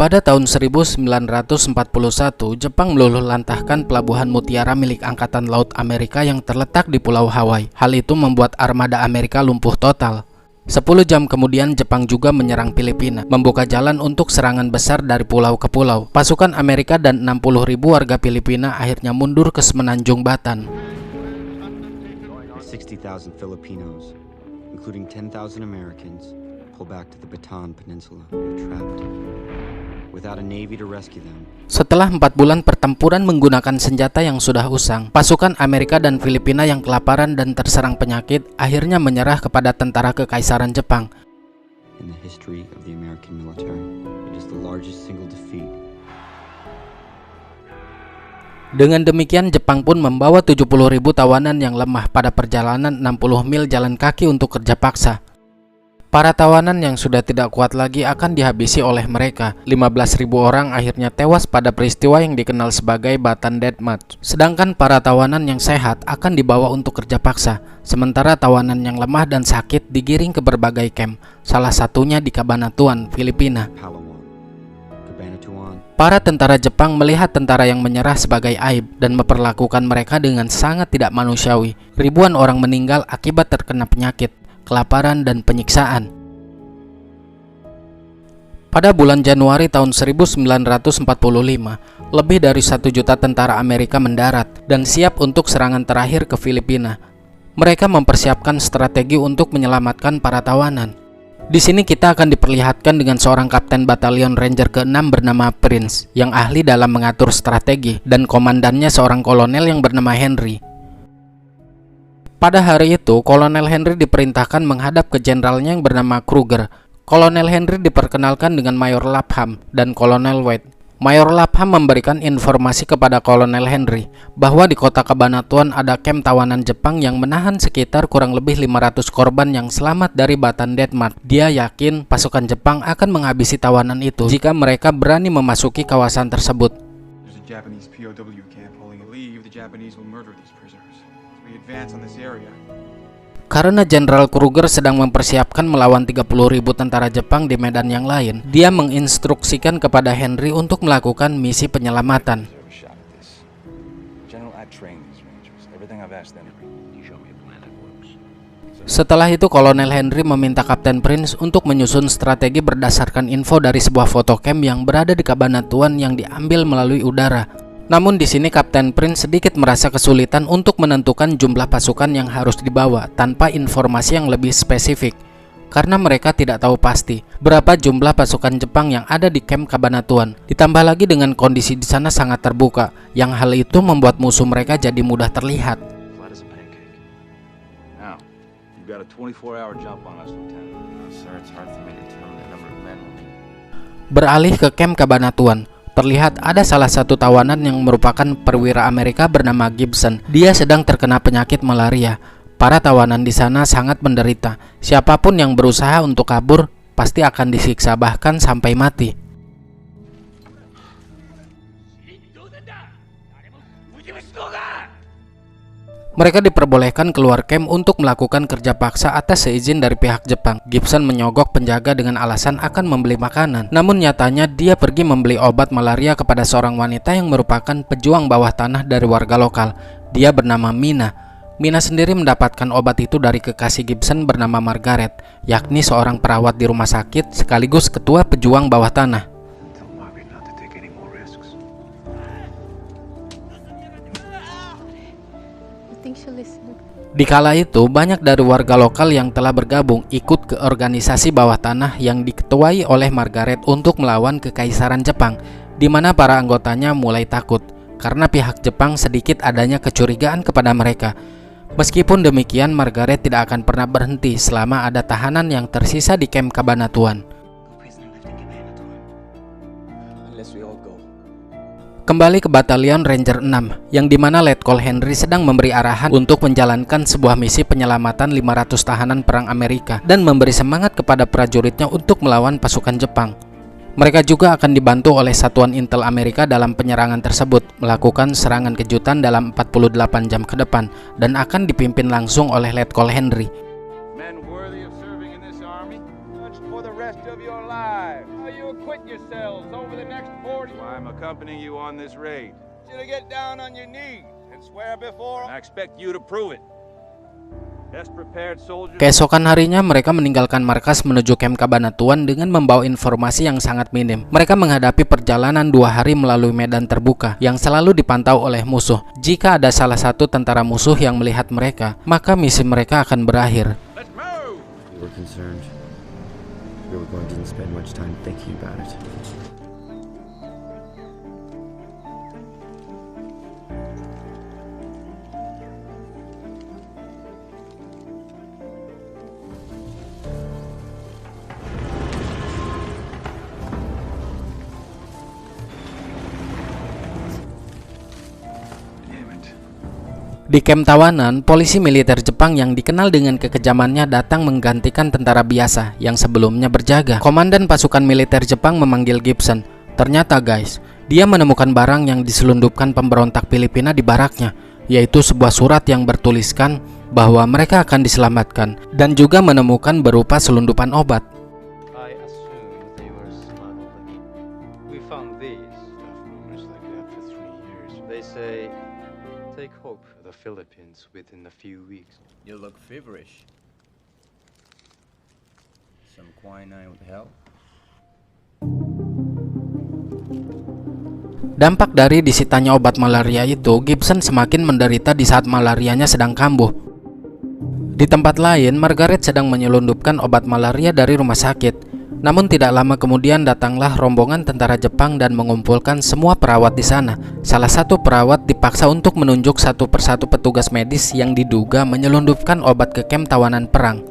Pada tahun 1941, Jepang meluluhlantahkan pelabuhan Mutiara milik Angkatan Laut Amerika yang terletak di Pulau Hawaii. Hal itu membuat armada Amerika lumpuh total. 10 jam kemudian Jepang juga menyerang Filipina, membuka jalan untuk serangan besar dari pulau ke pulau. Pasukan Amerika dan 60.000 warga Filipina akhirnya mundur ke Semenanjung Bataan. 60,000 Filipinos, including 10,000 Americans, pull back to the Bataan Peninsula. They're trapped. Without a navy to rescue them. Setelah 4 bulan pertempuran menggunakan senjata yang sudah usang, pasukan Amerika dan Filipina yang kelaparan dan terserang penyakit akhirnya menyerah kepada tentara Kekaisaran Jepang. In the history of the American military, it is the largest single defeat. Dengan demikian, Jepang pun membawa 70.000 tawanan yang lemah pada perjalanan 60 mil jalan kaki untuk kerja paksa. Para tawanan yang sudah tidak kuat lagi akan dihabisi oleh mereka. 15.000 orang akhirnya tewas pada peristiwa yang dikenal sebagai Bataan Death March. Sedangkan para tawanan yang sehat akan dibawa untuk kerja paksa. Sementara tawanan yang lemah dan sakit digiring ke berbagai camp, salah satunya di Cabanatuan, Filipina. Para tentara Jepang melihat tentara yang menyerah sebagai aib dan memperlakukan mereka dengan sangat tidak manusiawi. Ribuan orang meninggal akibat terkena penyakit, kelaparan, dan penyiksaan. Pada bulan Januari tahun 1945, lebih dari 1 juta tentara Amerika mendarat dan siap untuk serangan terakhir ke Filipina. Mereka mempersiapkan strategi untuk menyelamatkan para tawanan. Di sini kita akan diperlihatkan dengan seorang kapten batalion Ranger ke-6 bernama Prince, yang ahli dalam mengatur strategi, dan komandannya seorang kolonel yang bernama Henry. Pada hari itu, Kolonel Henry diperintahkan menghadap ke jenderalnya yang bernama Kruger. Kolonel Henry diperkenalkan dengan Mayor Lapham dan Kolonel White. Mayor Lapham memberikan informasi kepada Kolonel Henry bahwa di kota Cabanatuan ada kamp tawanan Jepang yang menahan sekitar kurang lebih 500 korban yang selamat dari Bataan Death March. Dia yakin pasukan Jepang akan menghabisi tawanan itu jika mereka berani memasuki kawasan tersebut. Karena Jenderal Kruger sedang mempersiapkan melawan 30.000 tentara Jepang di medan yang lain, dia menginstruksikan kepada Henry untuk melakukan misi penyelamatan. Setelah itu, Kolonel Henry meminta Kapten Prince untuk menyusun strategi berdasarkan info dari sebuah foto camp yang berada di Cabanatuan yang diambil melalui udara. Namun di sini Kapten Prince sedikit merasa kesulitan untuk menentukan jumlah pasukan yang harus dibawa tanpa informasi yang lebih spesifik, karena mereka tidak tahu pasti berapa jumlah pasukan Jepang yang ada di camp Cabanatuan. Ditambah lagi dengan kondisi di sana sangat terbuka, yang hal itu membuat musuh mereka jadi mudah terlihat. Beralih ke camp Cabanatuan, terlihat ada salah satu tawanan yang merupakan perwira Amerika bernama Gibson. Dia sedang terkena penyakit malaria. Para tawanan di sana sangat menderita. Siapapun yang berusaha untuk kabur pasti akan disiksa bahkan sampai mati. Mereka diperbolehkan keluar camp untuk melakukan kerja paksa atas seizin dari pihak Jepang. Gibson menyogok penjaga dengan alasan akan membeli makanan. Namun nyatanya dia pergi membeli obat malaria kepada seorang wanita yang merupakan pejuang bawah tanah dari warga lokal. Dia bernama Mina. Mina sendiri mendapatkan obat itu dari kekasih Gibson bernama Margaret, yakni seorang perawat di rumah sakit sekaligus ketua pejuang bawah tanah. Di kala itu, banyak dari warga lokal yang telah bergabung ikut ke organisasi bawah tanah yang diketuai oleh Margaret untuk melawan Kekaisaran Jepang, di mana para anggotanya mulai takut karena pihak Jepang sedikit adanya kecurigaan kepada mereka. Meskipun demikian, Margaret tidak akan pernah berhenti selama ada tahanan yang tersisa di camp Cabanatuan. Kembali ke Batalion Ranger 6, yang dimana Letkol Henry sedang memberi arahan untuk menjalankan sebuah misi penyelamatan 500 tahanan perang Amerika dan memberi semangat kepada prajuritnya untuk melawan pasukan Jepang. Mereka juga akan dibantu oleh satuan intel Amerika dalam penyerangan tersebut, melakukan serangan kejutan dalam 48 jam ke depan, dan akan dipimpin langsung oleh Letkol Henry. accompanying you on this raid. You to get down on your knees and swear before. I expect you to prove it. Best prepared soldiers. Keesokan harinya mereka meninggalkan markas menuju kamp Cabanatuan dengan membawa informasi yang sangat minim. Mereka menghadapi perjalanan 2 hari melalui medan terbuka yang selalu dipantau oleh musuh. Jika ada salah satu tentara musuh yang melihat mereka, maka misi mereka akan berakhir. Let's move. We were concerned. We were going to spend much time thinking about it. Di kamp tawanan, polisi militer Jepang yang dikenal dengan kekejamannya datang menggantikan tentara biasa yang sebelumnya berjaga. Komandan pasukan militer Jepang memanggil Gibson. Ternyata guys, dia menemukan barang yang diselundupkan pemberontak Filipina di baraknya, yaitu sebuah surat yang bertuliskan bahwa mereka akan diselamatkan, dan juga menemukan berupa selundupan obat. I assume they were smuggled. We found these. Rumors like that for 3 years. They say, take hope for the Philippines within a few weeks. You look feverish. Some quinine would help. Dampak dari disitanya obat malaria itu, Gibson semakin menderita di saat malarianya sedang kambuh. Di tempat lain, Margaret sedang menyelundupkan obat malaria dari rumah sakit. Namun tidak lama kemudian datanglah rombongan tentara Jepang dan mengumpulkan semua perawat di sana. Salah satu perawat dipaksa untuk menunjuk satu persatu petugas medis yang diduga menyelundupkan obat ke kamp tawanan perang.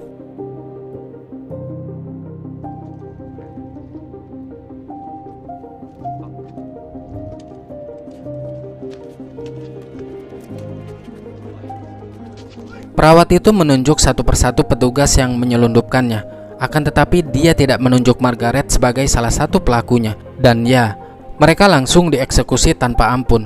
Perawat itu menunjuk satu persatu petugas yang menyelundupkannya. Akan tetapi dia tidak menunjuk Margaret sebagai salah satu pelakunya. Dan ya, mereka langsung dieksekusi tanpa ampun.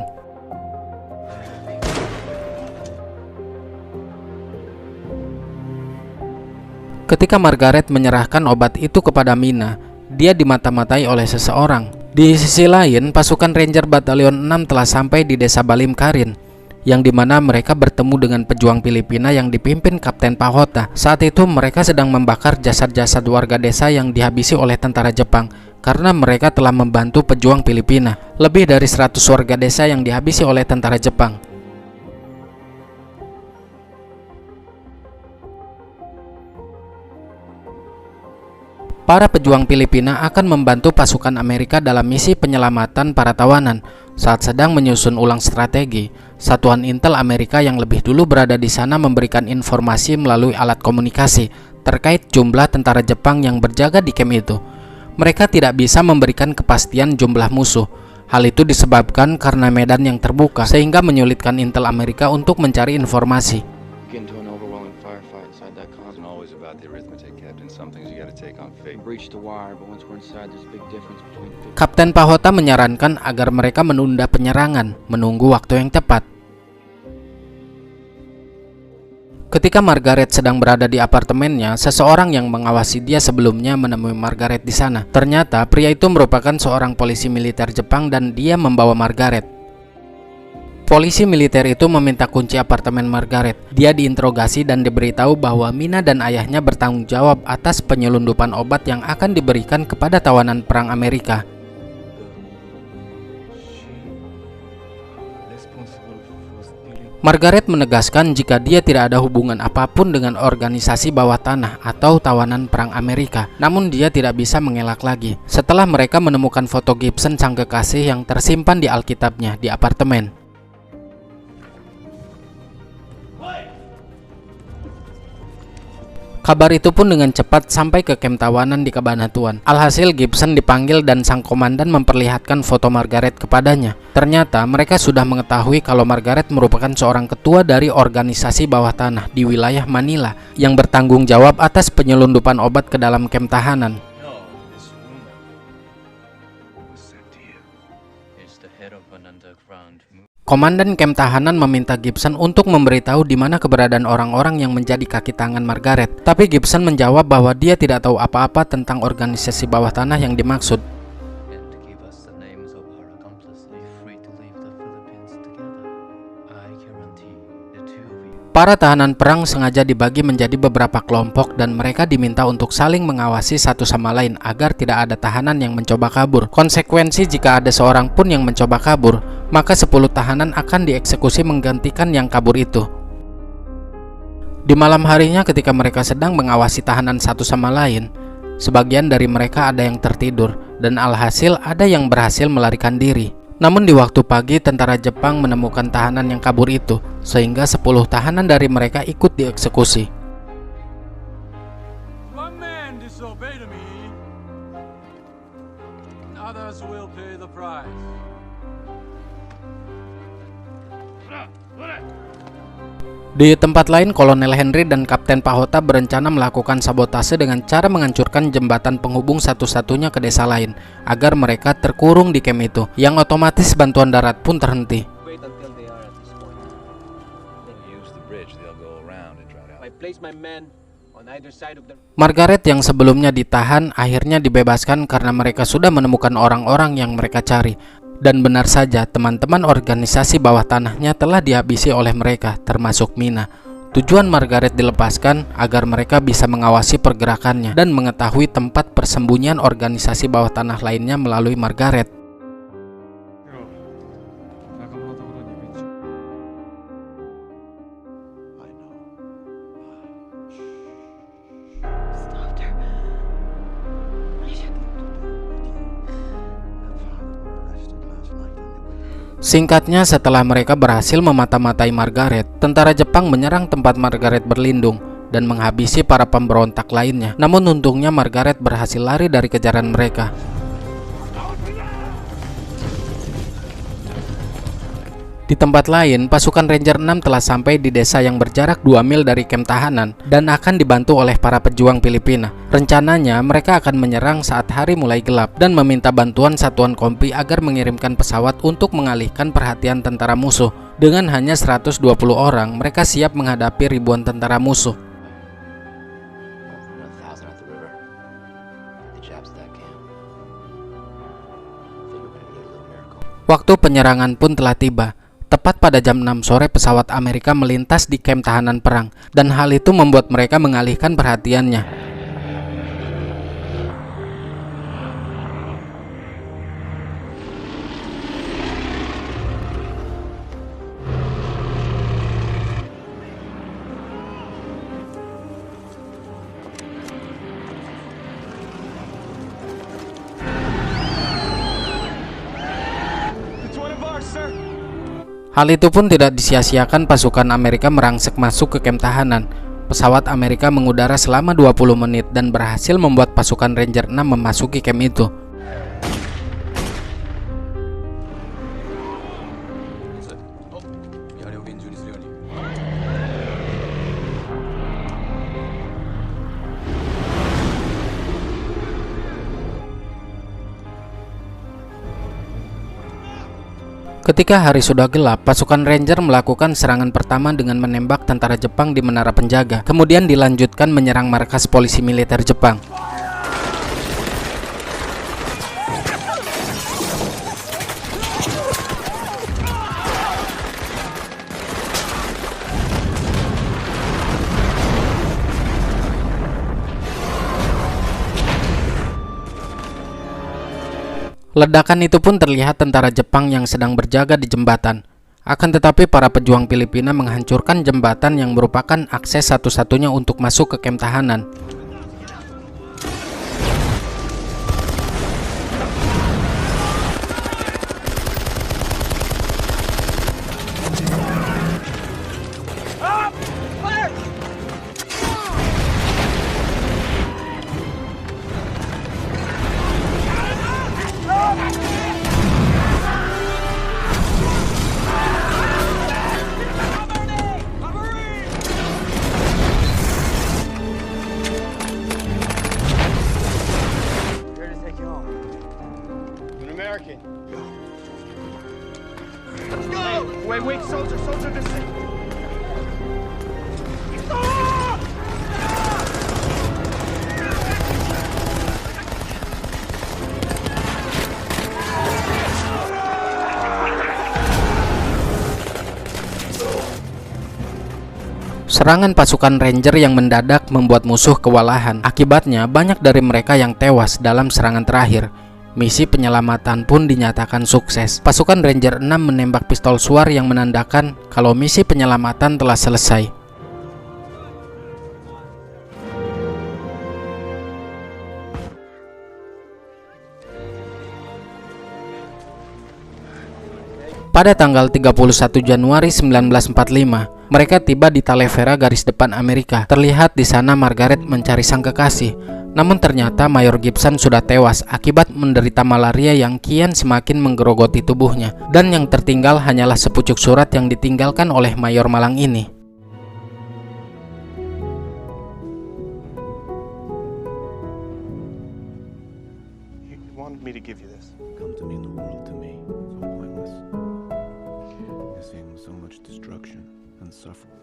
Ketika Margaret menyerahkan obat itu kepada Mina, dia dimata-matai oleh seseorang. Di sisi lain, pasukan Ranger Batalion 6 telah sampai di desa Balim Karin, yang dimana mereka bertemu dengan pejuang Filipina yang dipimpin Kapten Pahota. Saat itu mereka sedang membakar jasad-jasad warga desa yang dihabisi oleh tentara Jepang karena mereka telah membantu pejuang Filipina. Lebih dari 100 warga desa yang dihabisi oleh tentara Jepang. Para pejuang Filipina akan membantu pasukan Amerika dalam misi penyelamatan para tawanan. Saat sedang menyusun ulang strategi, satuan intel Amerika yang lebih dulu berada di sana memberikan informasi melalui alat komunikasi terkait jumlah tentara Jepang yang berjaga di kamp itu. Mereka tidak bisa memberikan kepastian jumlah musuh. Hal itu disebabkan karena medan yang terbuka, sehingga menyulitkan intel Amerika untuk mencari informasi. Get into an overwhelming firefight inside that It's convoy. always about the arithmetic, Captain. Some things you gotta take on faith. Breach the wire, but once we're inside, there's a big difference between. Kapten Pahota menyarankan agar mereka menunda penyerangan, menunggu waktu yang tepat. Ketika Margaret sedang berada di apartemennya, seseorang yang mengawasi dia sebelumnya menemui Margaret di sana. Ternyata pria itu merupakan seorang polisi militer Jepang dan dia membawa Margaret. Polisi militer itu meminta kunci apartemen Margaret. Dia diinterogasi dan diberitahu bahwa Mina dan ayahnya bertanggung jawab atas penyelundupan obat yang akan diberikan kepada tawanan perang Amerika. Margaret menegaskan jika dia tidak ada hubungan apapun dengan organisasi bawah tanah atau tawanan perang Amerika. Namun dia tidak bisa mengelak lagi setelah mereka menemukan foto Gibson sang kekasih yang tersimpan di Alkitabnya di apartemen. Kabar itu pun dengan cepat sampai ke kamp tawanan di Cabanatuan. Alhasil Gibson dipanggil dan sang komandan memperlihatkan foto Margaret kepadanya. Ternyata mereka sudah mengetahui kalau Margaret merupakan seorang ketua dari organisasi bawah tanah di wilayah Manila yang bertanggung jawab atas penyelundupan obat ke dalam kamp tahanan. No, this woman was sent to you. It's the head of an underground movement. Komandan kamp tahanan meminta Gibson untuk memberitahu di mana keberadaan orang-orang yang menjadi kaki tangan Margaret. Tapi Gibson menjawab bahwa dia tidak tahu apa-apa tentang organisasi bawah tanah yang dimaksud. And give us the names of her accomplices. Para tahanan perang sengaja dibagi menjadi beberapa kelompok dan mereka diminta untuk saling mengawasi satu sama lain agar tidak ada tahanan yang mencoba kabur. Konsekuensi jika ada seorang pun yang mencoba kabur, maka 10 tahanan akan dieksekusi menggantikan yang kabur itu. Di malam harinya ketika mereka sedang mengawasi tahanan satu sama lain, sebagian dari mereka ada yang tertidur dan alhasil ada yang berhasil melarikan diri. Namun di waktu pagi tentara Jepang menemukan tahanan yang kabur itu, sehingga 10 tahanan dari mereka ikut dieksekusi. One man disobeyed me. Others will pay the price. Di tempat lain, Kolonel Henry dan Kapten Pahota berencana melakukan sabotase dengan cara menghancurkan jembatan penghubung satu-satunya ke desa lain, agar mereka terkurung di camp itu, yang otomatis bantuan darat pun terhenti. Wait until they are at this point. Then Use the bridge, they'll go around and try to I place my men on either side of the... Margaret yang sebelumnya ditahan akhirnya dibebaskan karena mereka sudah menemukan orang-orang yang mereka cari. Dan benar saja, teman-teman organisasi bawah tanahnya telah dihabisi oleh mereka, termasuk Mina. Tujuan Margaret dilepaskan agar mereka bisa mengawasi pergerakannya dan mengetahui tempat persembunyian organisasi bawah tanah lainnya melalui Margaret. Singkatnya, setelah mereka berhasil memata-matai Margaret, tentara Jepang menyerang tempat Margaret berlindung dan menghabisi para pemberontak lainnya. Namun untungnya Margaret berhasil lari dari kejaran mereka. Di tempat lain, pasukan Ranger 6 telah sampai di desa yang berjarak 2 mil dari kamp tahanan dan akan dibantu oleh para pejuang Filipina. Rencananya, mereka akan menyerang saat hari mulai gelap dan meminta bantuan satuan kompi agar mengirimkan pesawat untuk mengalihkan perhatian tentara musuh. Dengan hanya 120 orang, mereka siap menghadapi ribuan tentara musuh. Waktu penyerangan pun telah tiba. Tepat pada jam 6 sore pesawat Amerika melintas di kamp tahanan perang, dan hal itu membuat mereka mengalihkan perhatiannya. It's one of ours, sir. Hal itu pun tidak disia-siakan pasukan Amerika merangsek masuk ke kamp tahanan. Pesawat Amerika mengudara selama 20 menit dan berhasil membuat pasukan Ranger 6 memasuki kamp itu. Ketika hari sudah gelap, pasukan Ranger melakukan serangan pertama dengan menembak tentara Jepang di menara penjaga. Kemudian dilanjutkan menyerang markas polisi militer Jepang. Ledakan itu pun terlihat tentara Jepang yang sedang berjaga di jembatan. Akan tetapi para pejuang Filipina menghancurkan jembatan yang merupakan akses satu-satunya untuk masuk ke kamp tahanan. Serangan pasukan Ranger yang mendadak membuat musuh kewalahan. Akibatnya banyak dari mereka yang tewas dalam serangan terakhir. Misi penyelamatan pun dinyatakan sukses. Pasukan Ranger 6 menembak pistol suar yang menandakan kalau misi penyelamatan telah selesai. Pada tanggal 31 Januari 1945, mereka tiba di Talavera, garis depan Amerika. Terlihat di sana Margaret mencari sang kekasih. Namun ternyata Mayor Gibson sudah tewas akibat menderita malaria yang kian semakin menggerogoti tubuhnya. Dan yang tertinggal hanyalah sepucuk surat yang ditinggalkan oleh Mayor Malang ini. You wanted me to give you this. Come to mean the world to me. So pointless. You're seeing so much destruction and suffering.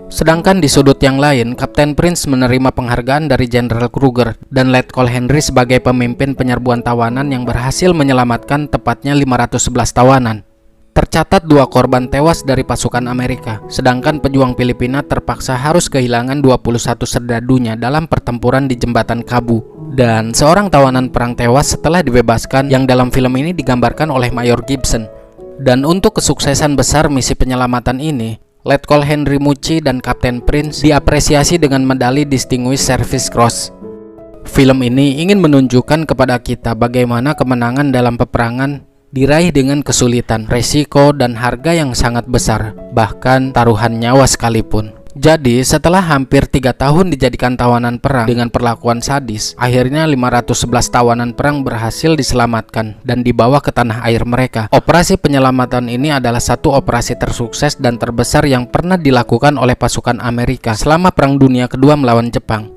Sedangkan di sudut yang lain, Kapten Prince menerima penghargaan dari Jenderal Kruger dan Lieutenant Henry sebagai pemimpin penyerbuan tawanan yang berhasil menyelamatkan tepatnya 511 tawanan. Tercatat 2 korban tewas dari pasukan Amerika, sedangkan pejuang Filipina terpaksa harus kehilangan 21 serdadunya dalam pertempuran di Jembatan Kabu. Dan seorang tawanan perang tewas setelah dibebaskan yang dalam film ini digambarkan oleh Mayor Gibson. Dan untuk kesuksesan besar misi penyelamatan ini, Lieutenant Henry Mucci dan Kapten Prince diapresiasi dengan medali Distinguished Service Cross. Film ini ingin menunjukkan kepada kita bagaimana kemenangan dalam peperangan diraih dengan kesulitan, resiko, dan harga yang sangat besar, bahkan taruhan nyawa sekalipun. Jadi setelah hampir 3 tahun dijadikan tawanan perang dengan perlakuan sadis, akhirnya 511 tawanan perang berhasil diselamatkan dan dibawa ke tanah air mereka. Operasi penyelamatan ini adalah satu operasi tersukses dan terbesar yang pernah dilakukan oleh pasukan Amerika selama Perang Dunia Kedua melawan Jepang.